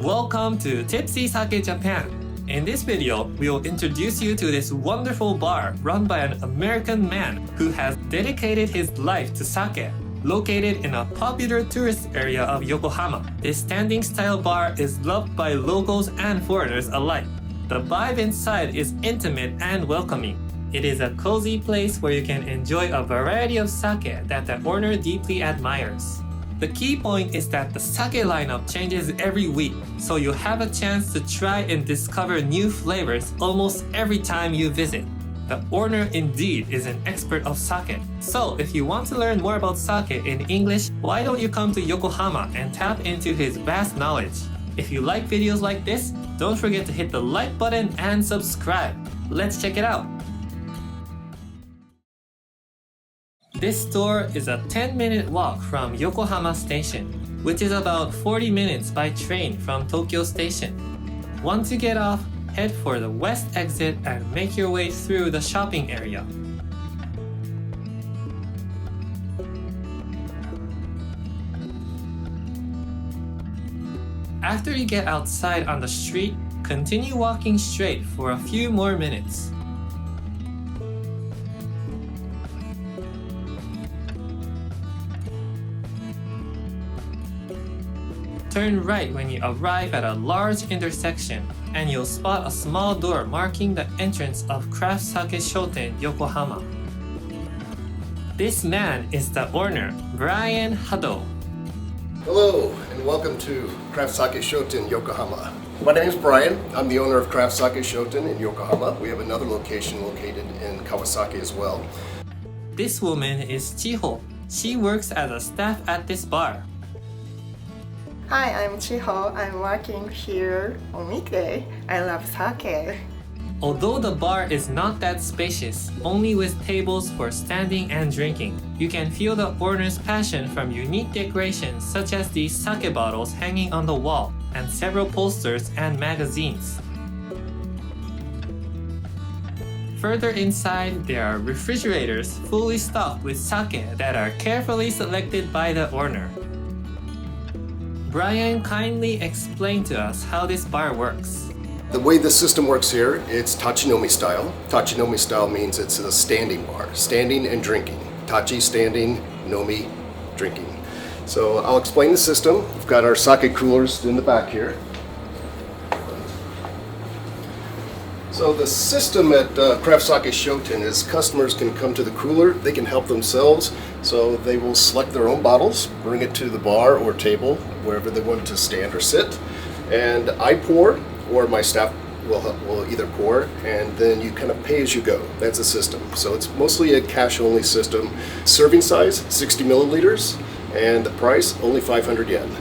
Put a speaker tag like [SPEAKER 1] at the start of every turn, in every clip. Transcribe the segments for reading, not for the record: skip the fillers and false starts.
[SPEAKER 1] Welcome to Tippsysake Japan. In this video, we will introduce you to this wonderful bar run by an American man who has dedicated his life to sake. Located in a popular tourist area of Yokohama, this standing style bar is loved by locals and foreigners alike. The vibe inside is intimate and welcoming. It is a cozy place where you can enjoy a variety of sake that the owner deeply admires. The key point is that the sake lineup changes every week, so you have a chance to try and discover new flavors almost every time you visit. The owner indeed is an expert of sake. So if you want to learn more about sake in English, why don't you come to Yokohama and tap into his vast knowledge? If you like videos like this, don't forget to hit the like button and subscribe. Let's check it out. This store is a 10-minute walk from Yokohama Station, which is about 40 minutes by train from Tokyo Station. Once you get off, head for the west exit and make your way through the shopping area. After you get outside on the street, continue walking straight for a few more minutes. Turn right when you arrive at a large intersection, and you'll spot a small door marking the entrance of Craft Sake Shoten, Yokohama. This man is the owner, Brian Hutto.
[SPEAKER 2] Hello, and welcome to Craft Sake Shoten, Yokohama. My name is Brian. I'm the owner of Craft Sake Shoten in Yokohama. We have another location located in Kawasaki as well.
[SPEAKER 1] This woman is Chiho. She works as a staff at this bar.
[SPEAKER 3] Hi, I'm Chiho. I'm working here on weekday. I love sake.
[SPEAKER 1] Although the bar is not that spacious, only with tables for standing and drinking, you can feel the owner's passion from unique decorations such as these sake bottles hanging on the wall and several posters and magazines. Further inside, there are refrigerators fully stocked with sake that are carefully selected by the owner. Brian kindly explained to us how this bar works.
[SPEAKER 2] The way the system works here, it's Tachinomi style. Tachinomi style means it's a standing bar, standing and drinking. Tachi, standing, nomi, drinking. So I'll explain the system. We've got our sake coolers in the back here. So the system at Craft Sake Shoten is customers can come to the cooler, they can help themselves, so they will select their own bottles, bring it to the bar or table, wherever they want to stand or sit, and I pour, or my staff will either pour, and then you kind of pay as you go. That's the system. So it's mostly a cash-only system. Serving size, 60 milliliters, and the price, only 500 yen.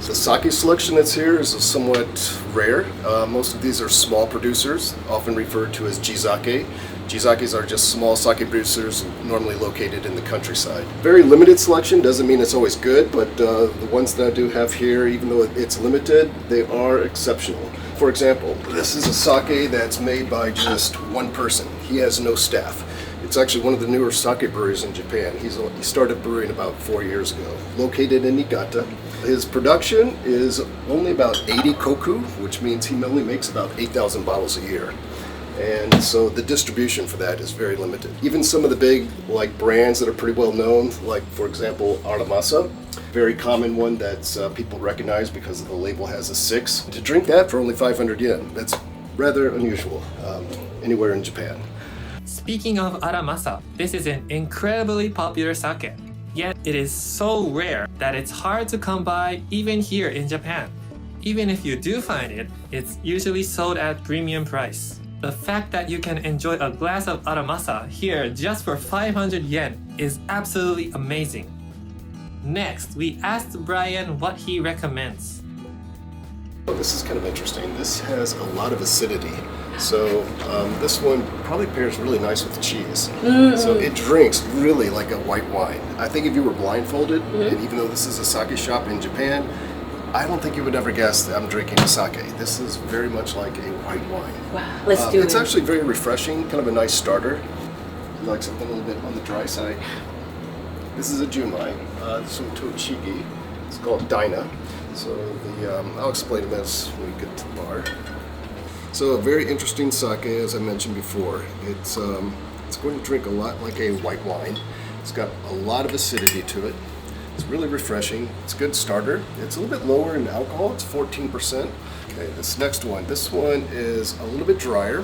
[SPEAKER 2] The sake selection that's here is somewhat rare. Most of these are small producers, often referred to as jizake. Jizakes are just small sake producers normally located in the countryside. Very limited selection, doesn't mean it's always good, but the ones that I do have here, even though it's limited, they are exceptional. For example, this is a sake that's made by just one person. He has no staff. It's actually one of the newer sake breweries in Japan. He started brewing about 4 years ago. Located in Niigata. His production is only about 80 koku, which means he only makes about 8,000 bottles a year. And so the distribution for that is very limited. Even some of the big brands that are pretty well known, like for example Aramasa, very common one that people recognize because the label has a 6. To drink that for only 500 yen, that's rather unusual anywhere in Japan.
[SPEAKER 1] Speaking of Aramasa, this is an incredibly popular sake. Yet it is so rare that it's hard to come by even here in Japan. Even if you do find it, it's usually sold at premium price. The fact that you can enjoy a glass of Aramasa here just for 500 yen is absolutely amazing. Next, we asked Brian what he recommends.
[SPEAKER 2] Oh, this is kind of interesting. This has a lot of acidity. So this one probably pairs really nice with cheese. So it drinks really like a white wine. I think if you were blindfolded, and even though this is a sake shop in Japan, I don't think you would ever guess that I'm drinking a sake. This is very much like a white wine.
[SPEAKER 4] Wow, let's do it.
[SPEAKER 2] It's actually very refreshing, kind of a nice starter. You like something a little bit on the dry side. This is a junmai, some tochigi. It's called Dyna. So I'll explain them as we get to the bar. So a very interesting sake, as I mentioned before. It's going to drink a lot like a white wine. It's got a lot of acidity to it. It's really refreshing. It's a good starter. It's a little bit lower in alcohol. It's 14%. Okay, this next one. This one is a little bit drier.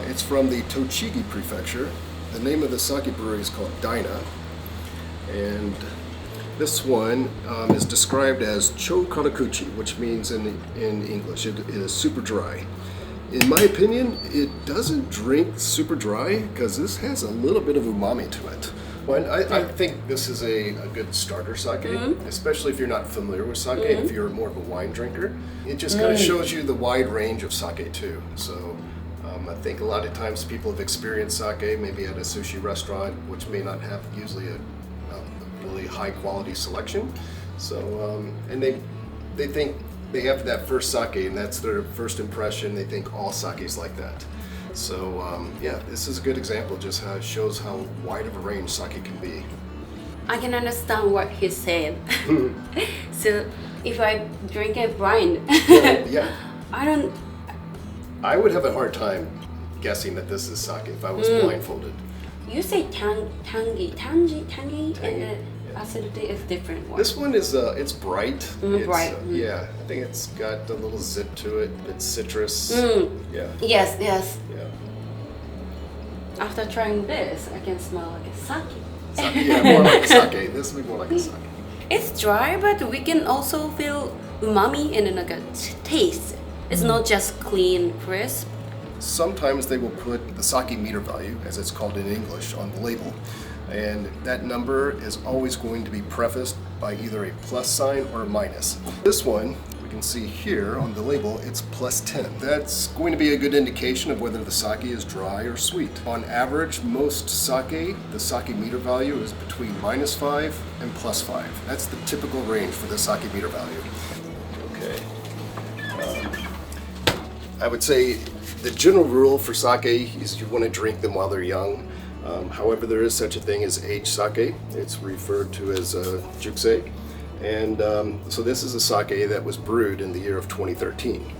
[SPEAKER 2] It's from the Tochigi Prefecture. The name of the sake brewery is called Daina. And this one is described as Cho Kanakuchi, which means in English it is super dry. In my opinion, it doesn't drink super dry because this has a little bit of umami to it. Well, I think this is a good starter sake, especially if you're not familiar with sake, if you're more of a wine drinker. It just kind of shows you the wide range of sake too. So I think a lot of times people have experienced sake maybe at a sushi restaurant, which may not have usually a really high quality selection. So and they think they have that first sake and that's their first impression. They think all sake is like that. So yeah, this is a good example, just how it shows how wide of a range sake can be.
[SPEAKER 4] I can understand what he said. So if I drink it blind,
[SPEAKER 2] yeah, I would have a hard time guessing that this is sake if I was blindfolded.
[SPEAKER 4] You say tangy, and the acidity is different. One.
[SPEAKER 2] This one is it's bright. It's,
[SPEAKER 4] bright.
[SPEAKER 2] Yeah, I think it's got a little zip to it. It's citrus. Yeah.
[SPEAKER 4] Yes.
[SPEAKER 2] Yeah.
[SPEAKER 4] After trying this, I can smell like a sake.
[SPEAKER 2] Yeah, more like a sake. This would be more like a sake.
[SPEAKER 4] It's dry, but we can also feel umami and like a taste. It's not just clean, crisp.
[SPEAKER 2] Sometimes they will put the sake meter value, as it's called in English, on the label. And that number is always going to be prefaced by either a plus sign or a minus. This one, we can see here on the label, it's plus 10. That's going to be a good indication of whether the sake is dry or sweet. On average, most sake, the sake meter value is between -5 and +5. That's the typical range for the sake meter value. Okay. I would say the general rule for sake is you want to drink them while they're young. However, there is such a thing as aged sake. It's referred to as jizake. And so this is a sake that was brewed in the year of 2013.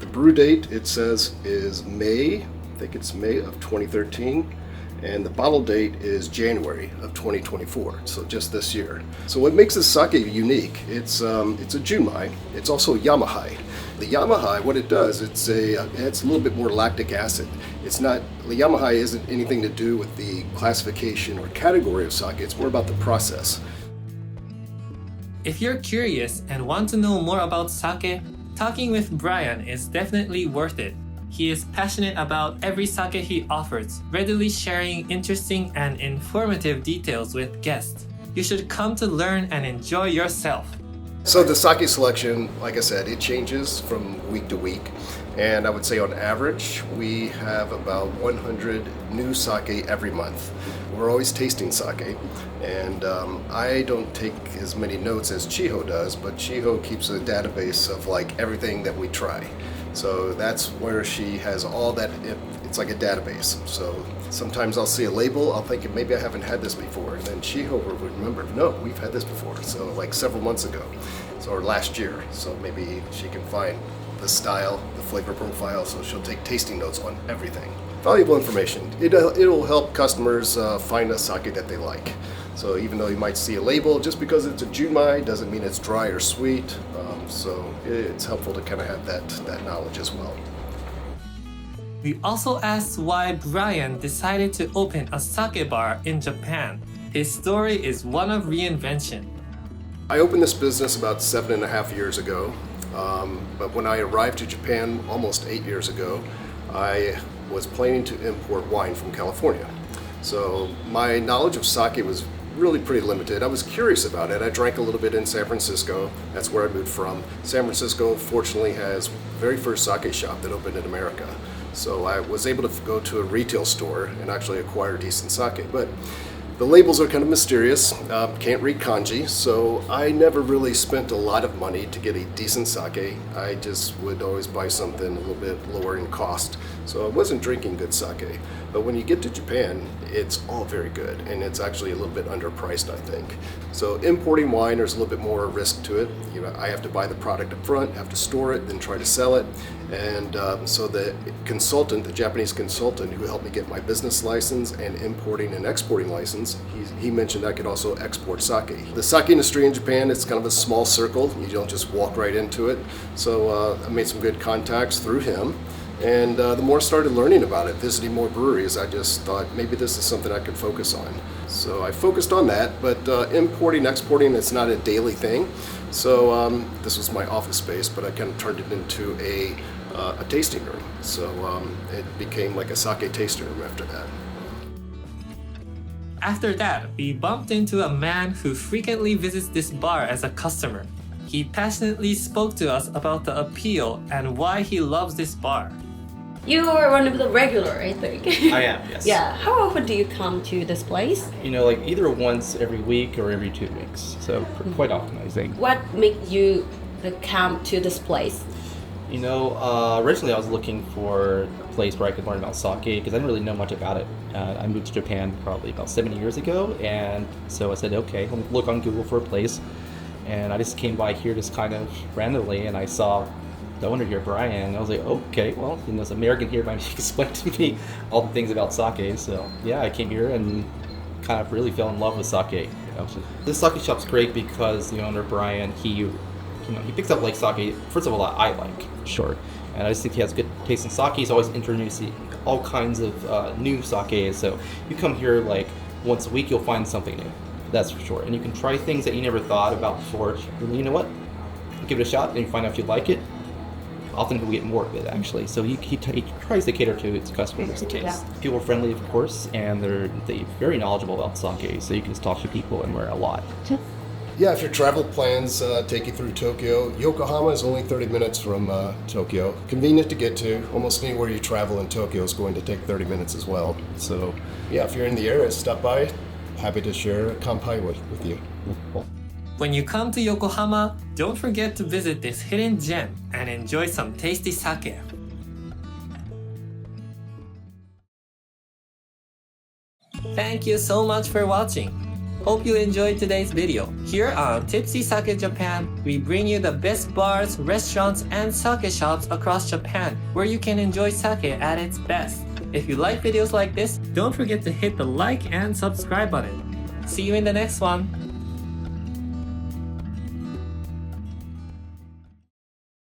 [SPEAKER 2] The brew date, it says, is May, I think it's May of 2013. And the bottle date is January of 2024, so just this year. So what makes this sake unique, it's a junmai, it's also yamahai. The yamahai, what it does, it's a little bit more lactic acid. It's not, the yamahai isn't anything to do with the classification or category of sake, it's more about the process.
[SPEAKER 1] If you're curious and want to know more about sake, talking with Brian is definitely worth it. He is passionate about every sake he offers, readily sharing interesting and informative details with guests. You should come to learn and enjoy yourself.
[SPEAKER 2] So the sake selection, like I said, it changes from week to week. And I would say on average, we have about 100 new sake every month. We're always tasting sake. And I don't take as many notes as Chiho does, but Chiho keeps a database of like everything that we try. So that's where she has all that, it's like a database. So sometimes I'll see a label, I'll think maybe I haven't had this before. And then Chiho will remember, no, we've had this before. So like several months ago, or last year. So maybe she can find the style, the flavor profile, so she'll take tasting notes on everything. Valuable information. It'll help customers find a sake that they like. So even though you might see a label, just because it's a junmai doesn't mean it's dry or sweet. So it's helpful to kind of have that knowledge as well.
[SPEAKER 1] We also asked why Brian decided to open a sake bar in Japan. His story is one of reinvention.
[SPEAKER 2] I opened this business about 7.5 years ago, but when I arrived to Japan almost 8 years ago, I was planning to import wine from California. So my knowledge of sake was really pretty limited. I was curious about it. I drank a little bit in San Francisco. That's where I moved from. San Francisco, fortunately, has the very first sake shop that opened in America. So I was able to go to a retail store and actually acquire decent sake. But The labels are kind of mysterious, can't read kanji, so I never really spent a lot of money to get a decent sake. I just would always buy something a little bit lower in cost, so I wasn't drinking good sake. But when you get to Japan, it's all very good, and it's actually a little bit underpriced, I think. So importing wine, there's a little bit more risk to it. You know, I have to buy the product up front, have to store it, then try to sell it. And so the consultant, the Japanese consultant who helped me get my business license and importing and exporting license, he mentioned I could also export sake. The sake industry in Japan, it's kind of a small circle. You don't just walk right into it. So I made some good contacts through him. And the more I started learning about it, visiting more breweries, I just thought maybe this is something I could focus on. So I focused on that, but importing, exporting, it's not a daily thing. So this was my office space, but I kind of turned it into a tasting room. So it became like a sake tasting room after that.
[SPEAKER 1] After that, we bumped into a man who frequently visits this bar as a customer. He passionately spoke to us about the appeal and why he loves this bar.
[SPEAKER 4] You are one of the regular, I think.
[SPEAKER 5] I am, yes.
[SPEAKER 4] Yeah. How often do you come to this place?
[SPEAKER 5] You know, like either once every week or every 2 weeks. So quite often, I think.
[SPEAKER 4] What made you come to this place?
[SPEAKER 5] You know, originally I was looking for a place where I could learn about sake because I didn't really know much about it. I moved to Japan probably about 7 years ago, and so I said, okay, let me look on Google for a place. And I just came by here just kind of randomly, and I saw the owner here, Brian, and I was like, okay, well, you know, this American here might explain to me all the things about sake. So yeah, I came here and kind of really fell in love with sake. You know? This sake shop's great because the owner, Brian, he picks up like sake. First of all, I like for sure, and I just think he has good taste in sake. He's always introducing all kinds of new sake. So you come here like once a week, you'll find something new. That's for sure, and you can try things that you never thought about before. And you know what? Give it a shot, and you find out if you like it. Often he'll get more of it actually. So he tries to cater to its customers' taste. Yeah. People are friendly, of course, and they're very knowledgeable about sake. So you can just talk to people and learn a lot.
[SPEAKER 2] Yeah, if your travel plans take you through Tokyo, Yokohama is only 30 minutes from Tokyo. Convenient to get to. Almost anywhere you travel in Tokyo is going to take 30 minutes as well. So yeah, if you're in the area, stop by. Happy to share a kanpai with you.
[SPEAKER 1] When you come to Yokohama, don't forget to visit this hidden gem and enjoy some tasty sake. Thank you so much for watching. Hope you enjoyed today's video. Here on Tippsysake Japan, we bring you the best bars, restaurants, and sake shops across Japan where you can enjoy sake at its best. If you like videos like this, don't forget to hit the like and subscribe button. See you in the next one.